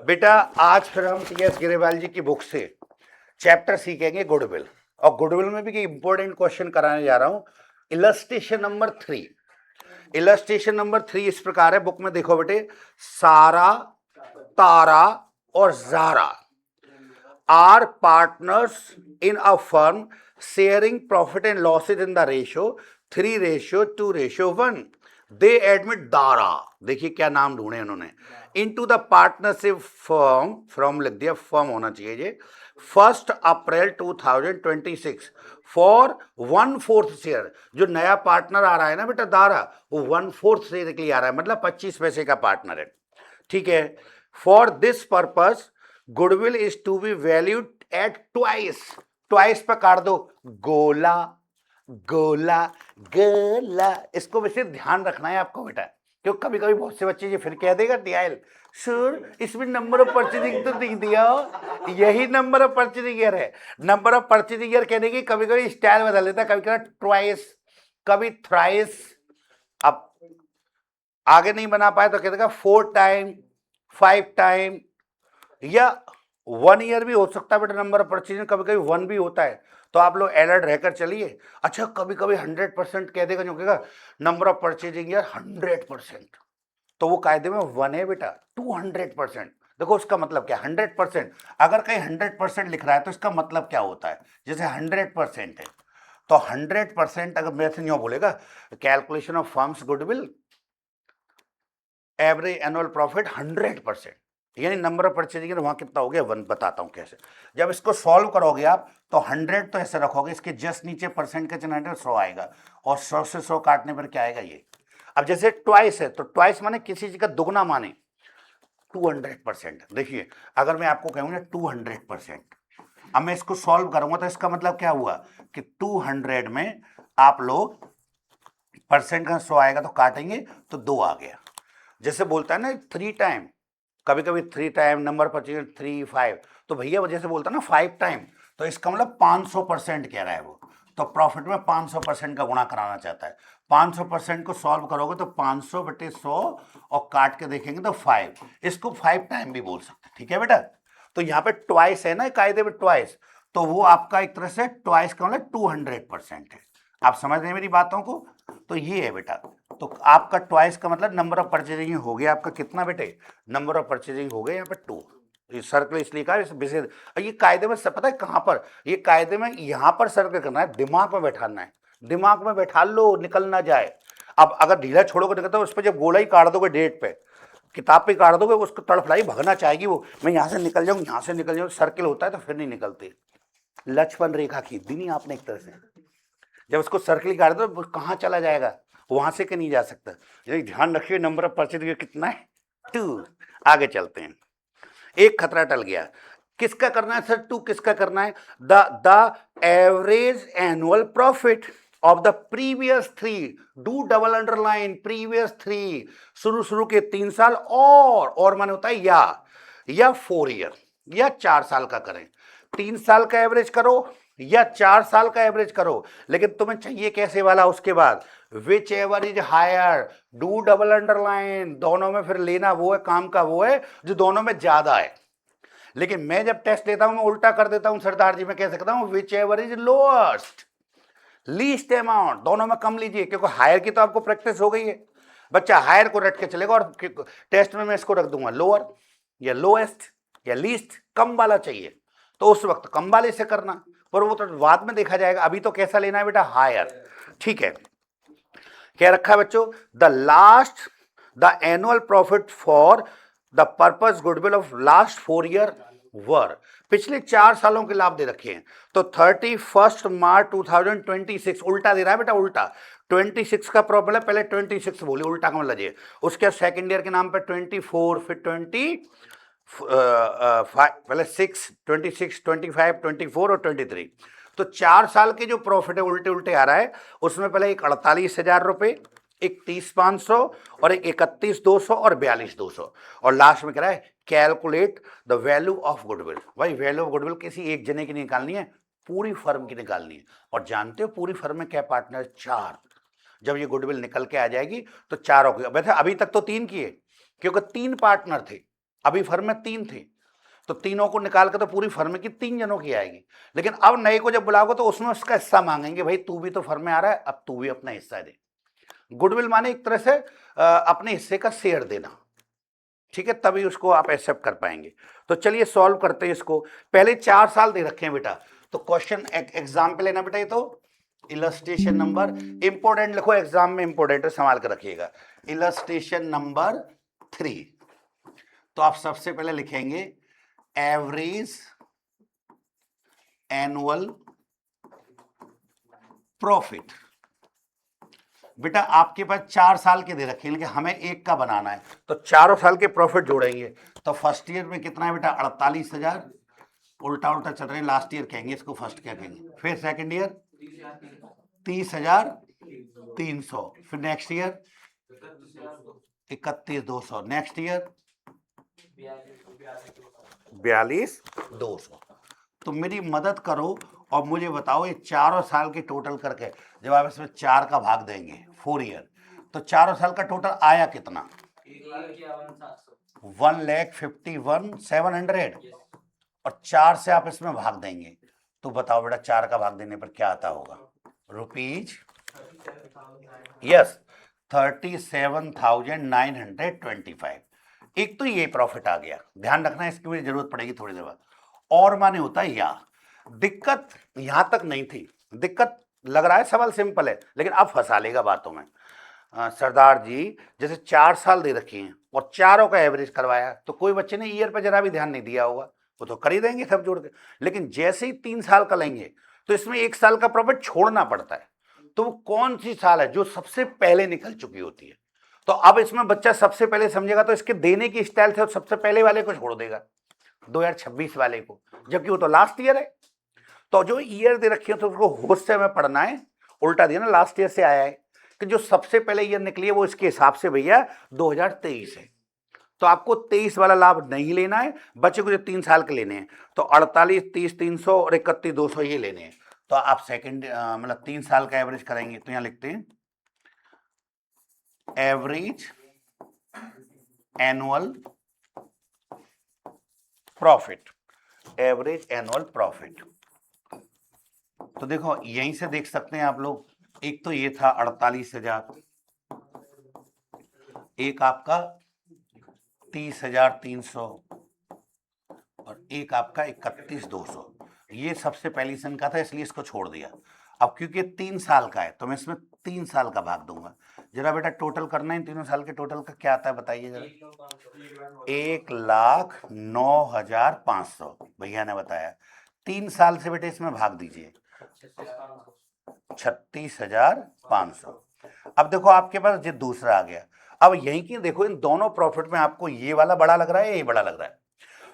बेटा आज फिर हम टी.एस. गिरेवाल जी की बुक से चैप्टर सीखेंगे गुडविल, और गुडविल में भी इंपॉर्टेंट क्वेश्चन कराने जा रहा हूं। इलस्ट्रेशन नंबर 3, इलस्ट्रेशन नंबर 3 इस प्रकार है, बुक में देखो बेटे। सारा, तारा और Zara are partners in a firm sharing profit and losses in the ratio 3:2:1। They admit Dara, देखिए क्या नाम ढूंढे उन्होंने, into the partnership firm, from लिख दिया, फर्म होना चाहिए ये, 1 अप्रैल 2026 फॉर 1/4 शेयर। जो नया पार्टनर आ रहा है ना बेटा दारा, वो 1/4 शेयर के लिए आ रहा है, मतलब 25 पैसे का पार्टनर है, ठीक है। For this purpose goodwill is to be valued at twice, twice पर काट दो, गोला गोला गोला। इसको वैसे ध्यान रखना है आपको बेटा, क्योंकि कभी कभी बहुत से बच्चे ये फिर कह देगा डियाल सर इसमें नंबर ऑफ परचेजिंग तो नहीं दिया, यही नंबर ऑफ परचेजिंग ईयर है। नंबर ऑफ परचेजिंग ईयर कहने की कभी कभी स्टाइल बदल देता है, कभी कभी ट्वाइस, कभी थ्राइस। अब आगे नहीं बना पाए तो कह देगा 4 टाइम, 5 टाइम, या 1 ईयर भी हो सकता है बेटा। नंबर ऑफ परचेजिंग कभी कभी 1 भी होता है, तो आप लोग अलर्ट रहकर चलिए। अच्छा कभी कभी 100% कह देगा, जो कहेगा नंबर ऑफ परचेजिंग ईयर 100%, तो वो कायदे में 1 है बेटा। 200%, देखो उसका मतलब क्या, 100%। अगर कहीं 100% लिख रहा है तो इसका मतलब क्या होता है, जैसे 100% है तो 100%, अगर मैथ नहीं बोलेगा calculation of firms goodwill average annual profit 100%, यानी नंबर ऑफ परचेजिंग वहां कितना हो गया 1। बताता हूं कैसे। जब इसको सॉल्व करोगे आप तो 100 तो ऐसे रखोगे, इसके जस्ट नीचे परसेंट का चिन्ह 100 आएगा, और 100 से 100 काटने पर क्या आएगा ये। अब जैसे ट्वाइस है तो ट्वाइस माने किसी चीज का दुगना माने 200%। देखिए अगर मैं आपको कहूंगा 200%, अब मैं इसको सॉल्व करूंगा तो इसका मतलब क्या हुआ कि 200 में आप लोग परसेंट का 100 आएगा तो काटेंगे तो 2 आ गया। जैसे बोलता है ना 3 टाइम, कभी कभी 3 टाइम नंबर पर 3, 5, तो भैया जैसे बोलता है ना 5 टाइम, तो इसका मतलब 500% कह रहा है वो, तो प्रॉफिट में 500% का गुणा कराना चाहता है। 500% को सॉल्व करोगे तो 500/100 और काट के देखेंगे तो 5, इसको 5 टाइम भी बोल सकते हैं, ठीक है बेटा। तो यहाँ पे ट्वाइस है ना कायदे में ट्वाइस, तो वो आपका एक तरह से ट्वाइस का मतलब 200% है। आप समझ रहे हैं मेरी बातों को, तो ये है बेटा। तो आपका ट्वाइस का मतलब नंबर ऑफ परचेजिंग हो गया आपका कितना बेटे, नंबर ऑफ परचेजिंग हो गया यहाँ पे 2। ये सर्कल इसलिए कहा विशेष, ये कायदे में पता है कहां पर, ये कायदे में यहां पर सर्कल करना है, दिमाग में बैठाना है, दिमाग में बैठा लो निकल ना जाए। अब अगर ढीला छोड़ोगे निकलता है, उस पर जब गोला ही काट दोगे डेट पे, किताब पे काट दोगे, उसको तड़फड़ाई भगना चाहेगी वो, मैं यहाँ से निकल जाऊँ, यहाँ से निकल जाऊँ, सर्कल होता है तो फिर नहीं निकलते। लक्ष्मण रेखा खींच दी नहीं आपने एक तरह से, जब उसको सर्कल काट दो तो कहाँ चला जाएगा, वहां से के नहीं जा सकता। यही ध्यान रखिए नंबर ऑफ परचेज कितना है 2। आगे चलते हैं, एक खतरा टल गया। किसका करना है सर 2, किसका करना है, the average annual profit of the previous 3, do double underline previous 3, शुरू के 3 साल, और माने होता है या 4 ईयर या 4 साल का करें। 3 साल का एवरेज करो या 4 साल का एवरेज करो, लेकिन तुम्हें चाहिए कैसे वाला, उसके बाद whichever is higher, do double underline, दोनों में फिर लेना वो है, काम का वो है जो दोनों में ज्यादा है। लेकिन मैं जब टेस्ट लेता हूं मैं उल्टा कर देता हूं सरदार जी, मैं कह सकता हूं which ever is lowest, least amount, दोनों में कम लीजिए, क्योंकि हायर की तो आपको प्रैक्टिस हो गई है, बच्चा हायर को रट के चलेगा, और टेस्ट में मैं इसको रख दूंगा लोअर या लोएस्ट या लीस्ट, कम वाला चाहिए तो उस वक्त कम वाले से करना, पर वो तो बाद में देखा जाएगा, अभी तो कैसा लेना है बेटा हायर, ठीक है। क्या रखा है बच्चों, the annual profit for the purpose goodwill of last 4 year वर, पिछले 4 सालों के लाभ दे रखे हैं। तो 31 मार्च 2026, उल्टा दे रहा है बेटा, उल्टा 26 का प्रॉब्लम है, पहले 26 बोली, उल्टा का मतलब ये, उसके सेकंड ईयर के नाम पे 24, फिर 20, पहले 6, 26, 25, 24 और 23, तो 4 साल के जो प्रॉफिट है उल्टे उल्टे आ रहा है। उसमें पहले एक 48,000 रुपए, एक 30,500 और एक 31,200 और 42,200, और लास्ट में कह रहा है calculate the value of goodwill. भाई वैल्यू ऑफ गुडविल किसी एक जने की निकालनी है, पूरी फर्म की निकालनी है, और जानते हो पूरी फर्म में क्या पार्टनर, 4। जब ये गुडविल निकल के आ जाएगी तो 4 हो गई। वैसे अभी तक तो 3 किए, क्योंकि 3 पार्टनर थे, अभी फर्म में 3 थे, तो तीनों को निकाल कर तो पूरी फर्म की 3 जनों की आएगी। लेकिन अब नए को जब बुलाओगे तो उसमें उसका हिस्सा मांगेंगे, भाई तू भी तो फर्म में आ रहा है, अब तू भी अपना हिस्सा दे। गुडविल माने एक तरह से अपने हिस्से का शेयर देना, ठीक है, तभी उसको आप एक्सेप्ट कर पाएंगे। तो चलिए सॉल्व करते हैं इसको। पहले 4 साल दे रखे हैं बेटा, तो क्वेश्चन एग्जाम्पल लेना बेटा, ये तो इलस्ट्रेशन नंबर इंपोर्टेंट लिखो, एग्जाम में इंपोर्टेंट है, संभाल कर रखिएगा। इलस्ट्रेशन नंबर 3, तो आप सबसे पहले लिखेंगे एवरेज एनुअल प्रॉफिट। बेटा आपके पास 4 साल के दे रखे हैं, लेकिन हमें 1 का बनाना है, तो चारों साल के प्रॉफिट जोड़ेंगे। तो फर्स्ट ईयर में कितना है बेटा, 48,000, उल्टा उल्टा चल रहे हैं, लास्ट ईयर कहेंगे इसको, फर्स्ट क्या कहेंगे। फिर सेकंड ईयर 30,300, फिर नेक्स्ट ईयर 31,200, नेक्स्ट ईयर 42,200। तो मेरी मदद करो और मुझे बताओ ये चारों साल के टोटल करके, जब आप इसमें 4 का भाग देंगे 4 ईयर, तो चारों साल का टोटल आया कितना, 1,51,700, और 4 से आप इसमें भाग देंगे, तो बताओ बेटा 4 का भाग देने पर क्या आता होगा, रुपीज, यस 37,925। एक तो ये प्रॉफिट आ गया, ध्यान रखना इसकी मुझे जरूरत पड़ेगी थोड़ी देर बाद। और माने होता है या, दिक्कत यहां तक नहीं थी, दिक्कत लग रहा है सवाल सिंपल है, लेकिन अब फंसा लेगा बातों में। सरदार जी जैसे 4 साल दे रखे हैं और चारों का एवरेज करवाया, तो कोई बच्चे ने ईयर पर जरा भी ध्यान नहीं दिया होगा, वो तो कर ही देंगे सब जोड़ के। लेकिन जैसे ही 3 साल का लेंगे तो इसमें 1 साल का प्रॉफिट छोड़ना पड़ता है, तो वो कौन सी साल है जो सबसे पहले निकल चुकी होती है। तो अब इसमें बच्चा सबसे पहले समझेगा, तो इसके देने की स्टाइल से सबसे पहले वाले को छोड़ देगा, 2026 वाले को, जबकि वो तो लास्ट ईयर है। तो जो ईयर दे रखी है तो उसको होश से हमें पढ़ना है, उल्टा दिया ना, लास्ट ईयर से आया है कि जो सबसे पहले ईयर निकली है वो इसके हिसाब से भैया 2023 है। तो आपको 23 वाला लाभ नहीं लेना है, बच्चे को जो 3 साल के लेने हैं, तो 48, 30, 300 और 31,200 ये लेने हैं। तो आप सेकंड मतलब 3 साल का एवरेज करेंगे, तो यहां लिखते हैं average annual profit, average annual profit. तो देखो यहीं से देख सकते हैं आप लोग, एक तो ये था 48,000, एक आपका 30,300 और एक आपका 31,200। ये सबसे पहली सन का था, इसलिए इसको छोड़ दिया। अब क्योंकि 3 साल का है तो मैं इसमें 3 साल का भाग दूंगा। जरा बेटा टोटल करना है, तीनों साल के टोटल का क्या आता है बताइए जरा। 1,09,500 भैया ने बताया। 3 साल से बेटे इसमें भाग दीजिए, 36,500। अब देखो आपके पास ये दूसरा आ गया। अब यही की देखो इन दोनों प्रॉफिट में आपको ये वाला बड़ा लग रहा है, ये बड़ा लग रहा है,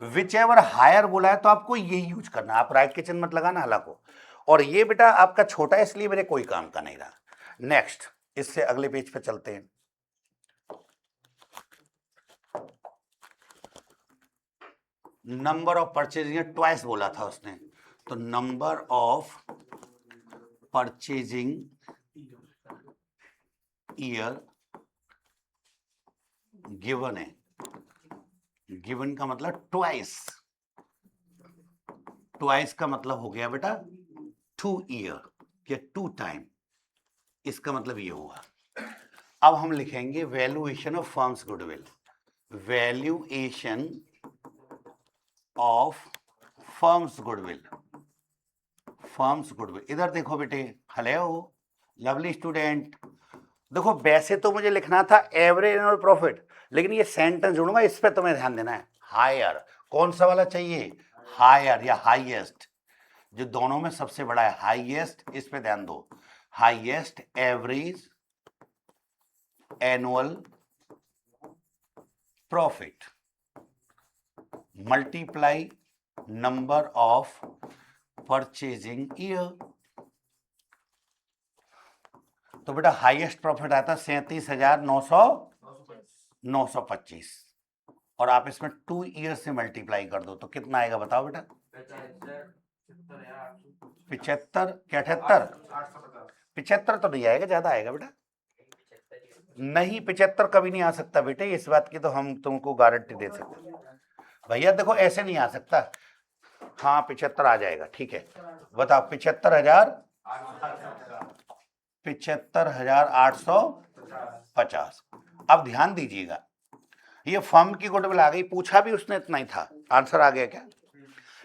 विच एवर हायर बोला है तो आपको ये यूज करना, आप राइट के चिन्ह मत लगाना हालांकि। और ये बेटा आपका छोटा है इसलिए मेरे कोई काम का नहीं रहा। नेक्स्ट, इससे अगले पेज पे चलते हैं। नंबर ऑफ परचेजिंग ट्वाइस बोला था उसने, तो number of purchasing year given है, गिवन का मतलब ट्वाइस, ट्वाइस का मतलब हो गया बेटा 2 ईयर या 2 टाइम, इसका मतलब ये हुआ। अब हम लिखेंगे valuation of firms goodwill, valuation of firms goodwill, firms goodwill. इधर देखो बेटे, हेलो लवली स्टूडेंट, देखो वैसे तो मुझे लिखना था एवरेज एनुअल प्रॉफिट, लेकिन ये सेंटेंस जोड़ूंगा, इस पे तुम्हें ध्यान देना है। हायर, कौन सा वाला चाहिए, हायर या हाईएस्ट, जो दोनों में सबसे बड़ा है, हाईएस्ट, इस पे ध्यान दो। Highest average annual profit multiply number of purchasing year. तो बेटा हाईएस्ट प्रॉफिट आता 37,925 और आप इसमें 2 ईयर से मल्टीप्लाई कर दो तो कितना आएगा बताओ बेटा। 75 क्या 78, 75 तो नहीं आएगा, ज्यादा आएगा बेटा, नहीं 75 कभी नहीं आ सकता बेटे, इस बात की तो हम तुमको गारंटी दे सकते हैं। भैया देखो ऐसे नहीं आ सकता। हाँ 75 आ जाएगा, ठीक है। बताओ 75,850। अब ध्यान दीजिएगा, ये फर्म की गुडविल आ गई, पूछा भी उसने इतना ही था, आंसर आ गया क्या?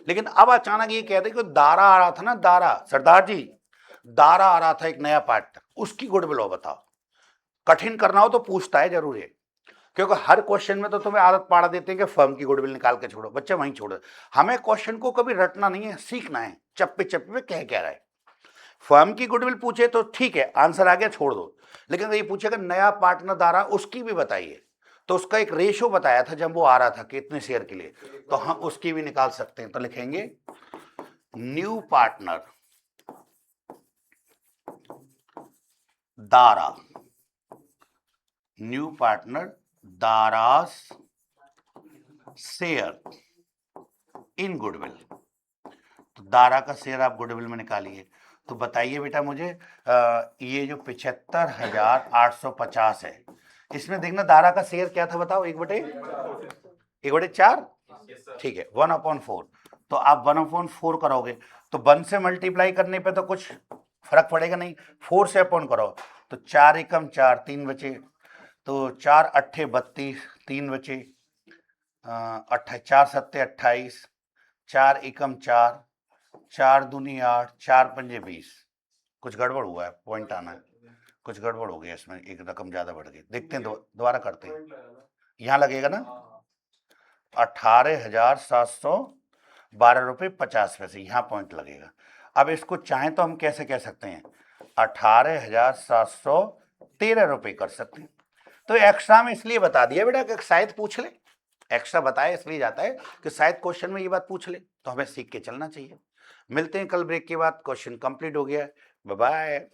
लेकिन अब अचानक ये कह दे कि दारा आ रहा था ना, दारा, सरदार जी दारा आ रहा था एक नया पार्टनर, उसकी गुडविल हो, बताओ। कठिन करना हो तो पूछता है जरूर है, क्योंकि हर क्वेश्चन में तो तुम्हें आदत पाड़ा देते हैं कि फर्म की गुडविल निकाल के छोड़ो, बच्चे वहीं छोड़ो। हमें क्वेश्चन को कभी रटना नहीं है, सीखना है, चप्पे चप्पे में कह क्या रहा है। फर्म की गुडविल पूछे तो ठीक है, आंसर आ गया, छोड़ दो। लेकिन ये पूछेगा नया पार्टनर दारा, उसकी भी बताइए, तो उसका एक रेशो बताया था जब वो आ रहा था कितने शेयर के लिए, तो हम उसकी भी निकाल सकते हैं। तो लिखेंगे new partner Dara, new partner Dara's share in goodwill. तो दारा का शेयर आप गुडविल में निकालिए। तो बताइए बेटा मुझे ये जो 75,850 है, इसमें देखना दारा का शेयर क्या था, बताओ। 1/4, ठीक है, 1/4। तो आप 1/4 करोगे तो 1 से मल्टीप्लाई करने पे तो कुछ फर्क पड़ेगा नहीं, 4 से अपॉन करो तो 4 एकम 4, 3 बचे, तो 4 अट्ठे 32, 3 बचे, 4 सत्ते 28, 4 एकम 4, 4 दूनी 8, 4 पंजे 20। कुछ गड़बड़ हुआ है, पॉइंट आना है, कुछ गड़बड़ हो गया इसमें, एक रकम ज्यादा बढ़ गई। देखते हैं, दोबारा करते हैं, यहाँ लगेगा ना 18,712 रुपये 50 पैसे, यहाँ पॉइंट लगेगा। अब इसको चाहें तो हम कैसे कह सकते हैं, 18,713 रुपये कर सकते हैं। तो एक्स्ट्रा में इसलिए बता दिया बेटा कि शायद पूछ ले, एक्स्ट्रा बताया इसलिए जाता है कि शायद क्वेश्चन में ये बात पूछ ले, तो हमें सीख के चलना चाहिए। मिलते हैं कल ब्रेक के बाद, क्वेश्चन कंप्लीट हो गया, बाय बाय।